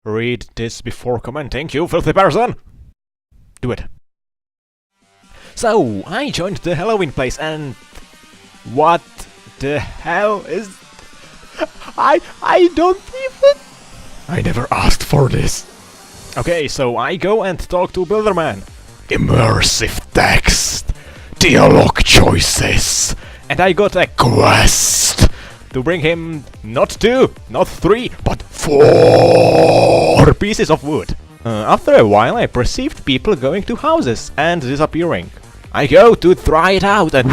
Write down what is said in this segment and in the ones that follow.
read this before commenting, you filthy person! Do it. So, I joined the Halloween place and... what the hell is... I don't even... I never asked for this. Okay, so I go and talk to Builderman. Immersive text. Dialogue choices. And I got a quest to bring him not 2, not 3, but 4 pieces of wood. After a while I perceived people going to houses and disappearing. I go to try it out and...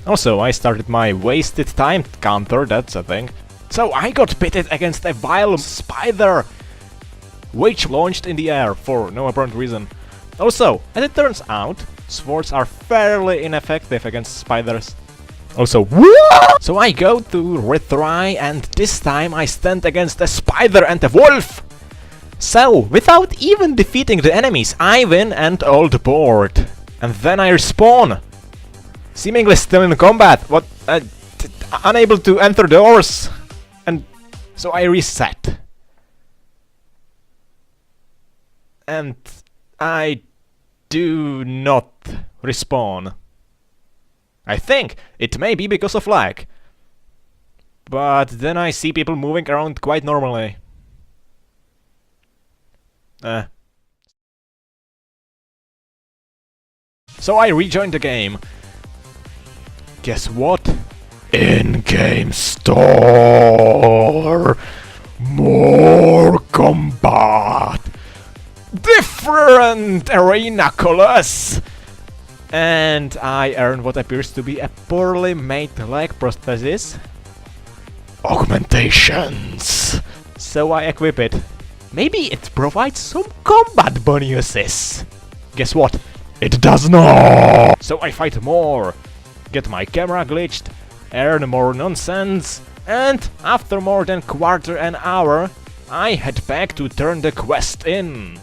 Also, I started my wasted time counter, that's a thing. So I got pitted against a vile spider, which launched in the air for no apparent reason. Also, as it turns out, swords are fairly ineffective against spiders. Also, so I go to retry and this time I stand against a spider and a wolf! So, without even defeating the enemies, I win and ult board. And then I respawn! Seemingly still in combat, what? Unable to enter doors! And so I reset. And I do not respawn. I think it may be because of lag. But then I see people moving around quite normally. So I rejoined the game. Guess what? In-game store! More combat! Different arena colors! And I earn what appears to be a poorly made leg prosthesis. Augmentations! So I equip it. Maybe it provides some combat bonuses. Guess what? It does not! So I fight more, get my camera glitched, earn more nonsense, and after more than quarter an hour, I head back to turn the quest in.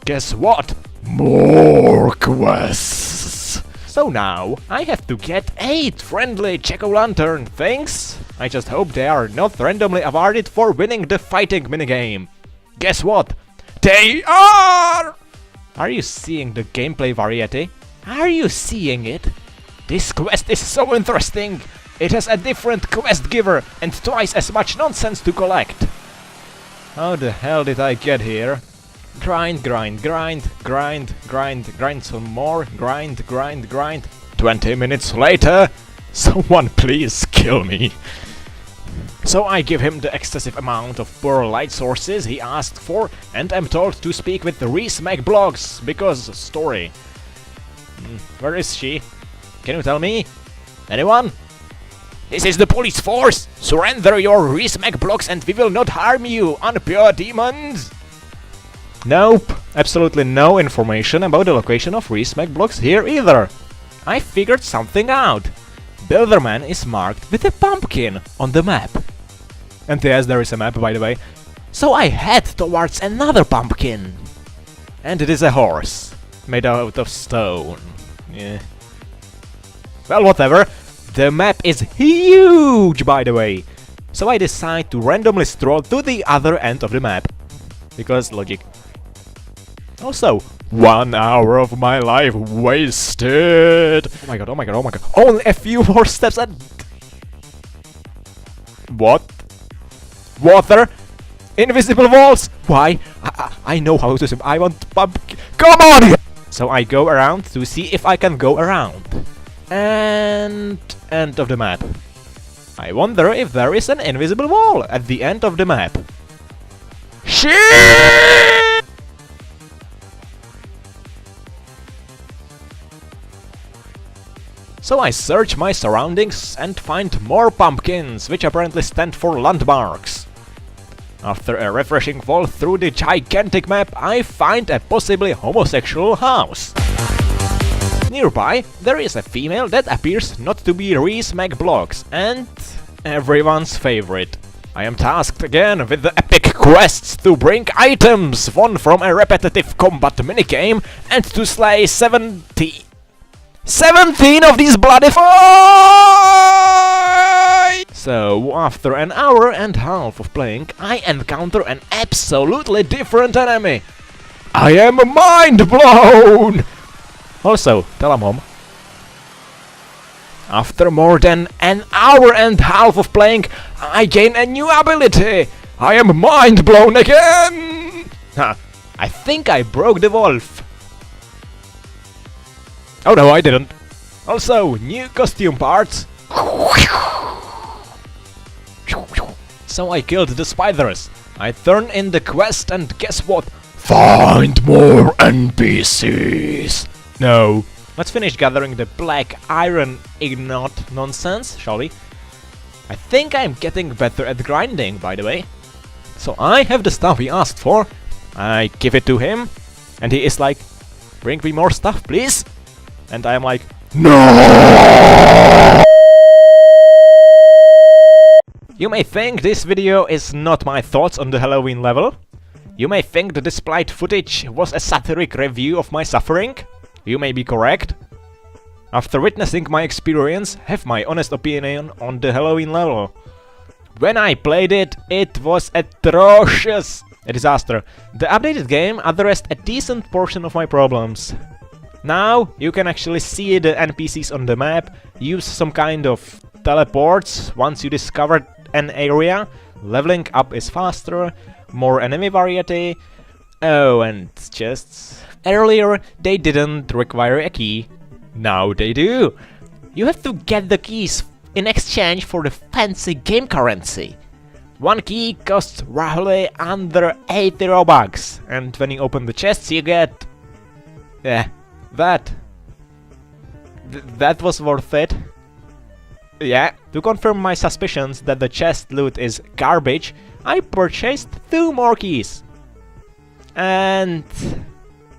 Guess what? More quests! So now, I have to get 8 friendly jack-o'-lantern things. I just hope they are not randomly awarded for winning the fighting minigame. Guess what? They are! Are you seeing the gameplay variety? Are you seeing it? This quest is so interesting! It has a different quest giver and twice as much nonsense to collect. How the hell did I get here? Grind, grind, grind, grind, grind, grind some more, grind, grind, grind. 20 minutes later, someone please kill me. So I give him the excessive amount of poor light sources he asked for and am told to speak with Reese McBlogs, because story. Where is she? Can you tell me? Anyone? This is the police force! Surrender your Reese McBlogs and we will not harm you, unpure demons! Nope, absolutely no information about the location of Reese McBlogs here either. I figured something out. Builderman is marked with a pumpkin on the map. And yes, there is a map, by the way. So I head towards another pumpkin. And it is a horse, made out of stone. Yeah. Well, whatever. The map is huge, by the way. So I decide to randomly stroll to the other end of the map. Because logic. Also, 1 hour of my life wasted! Oh my god, oh my god, oh my god. Only a few more steps and... What? Water? Invisible walls? Why? I know how to swim. I want pumpkin. Come on! So I go around to see if I can go around. And... end of the map. I wonder if there is an invisible wall at the end of the map. Shit! So I search my surroundings and find more pumpkins, which apparently stand for landmarks. After a refreshing fall through the gigantic map, I find a possibly homosexual house. Nearby, there is a female that appears not to be Reese McBlogs, and everyone's favorite. I am tasked again with the epic quests to bring items, one from a repetitive combat minigame, and to slay 17 of these bloody fights! So, after an hour and a half of playing, I encounter an absolutely different enemy. I am mind blown! Also, tell Mom. After more than an hour and a half of playing, I gain a new ability. I am mind blown again! Ha, I think I broke the wolf. Oh no, I didn't. Also, new costume parts. So I killed the spiders. I turn in the quest and guess what? Find more NPCs. No. Let's finish gathering the black iron ignot nonsense, shall we? I think I'm getting better at grinding, by the way. So I have the stuff he asked for. I give it to him. And he is like, bring me more stuff, please. And I am like, no! You may think this video is not my thoughts on the Halloween level. You may think the displayed footage was a satiric review of my suffering. You may be correct. After witnessing my experience, have my honest opinion on the Halloween level. When I played it, it was atrocious. A disaster. The updated game addressed a decent portion of my problems. Now you can actually see the NPCs on the map, use some kind of teleports once you discover an area, leveling up is faster, more enemy variety. Oh, and chests. Earlier they didn't require a key, now they do. You have to get the keys in exchange for the fancy game currency. One key costs roughly under 80 Robux, and when you open the chests you get... that was worth it. Yeah, to confirm my suspicions that the chest loot is garbage, I purchased 2 more keys. And...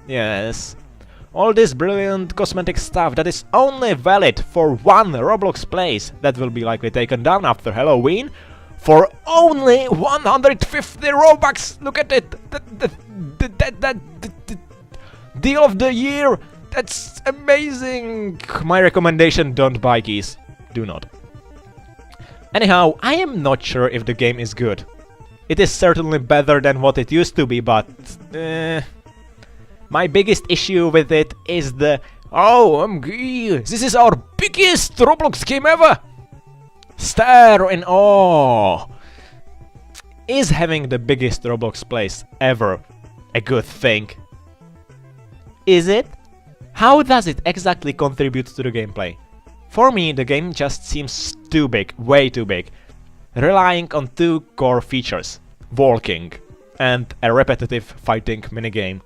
yes, all this brilliant cosmetic stuff that is only valid for one Roblox place that will be likely taken down after Halloween for only 150 Robux! Look at it! That deal of the year! That's amazing! My recommendation, don't buy keys. Do not. Anyhow, I am not sure if the game is good. It is certainly better than what it used to be, but... my biggest issue with it is the... OMG! This is our biggest Roblox game ever! Stare in awe! Is having the biggest Roblox place ever a good thing? Is it? How does it exactly contribute to the gameplay? For me, the game just seems too big, way too big, relying on 2 core features, walking and a repetitive fighting minigame.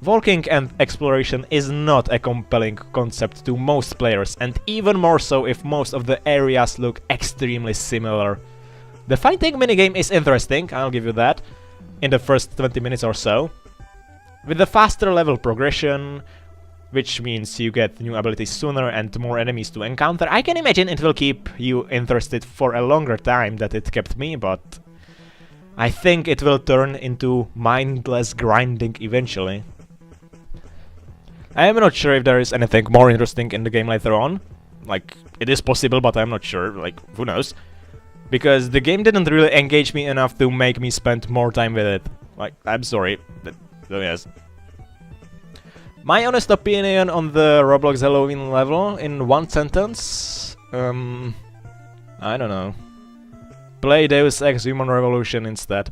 Walking and exploration is not a compelling concept to most players, and even more so if most of the areas look extremely similar. The fighting minigame is interesting, I'll give you that, in the first 20 minutes or so. With the faster level progression, which means you get new abilities sooner and more enemies to encounter, I can imagine it will keep you interested for a longer time than it kept me, but I think it will turn into mindless grinding eventually. I am not sure if there is anything more interesting in the game later on. Like, it is possible, but I'm not sure, like, who knows? Because the game didn't really engage me enough to make me spend more time with it. Like, I'm sorry, but so yes. My honest opinion on the Roblox Halloween level in one sentence? I don't know. Play Deus Ex Human Revolution instead.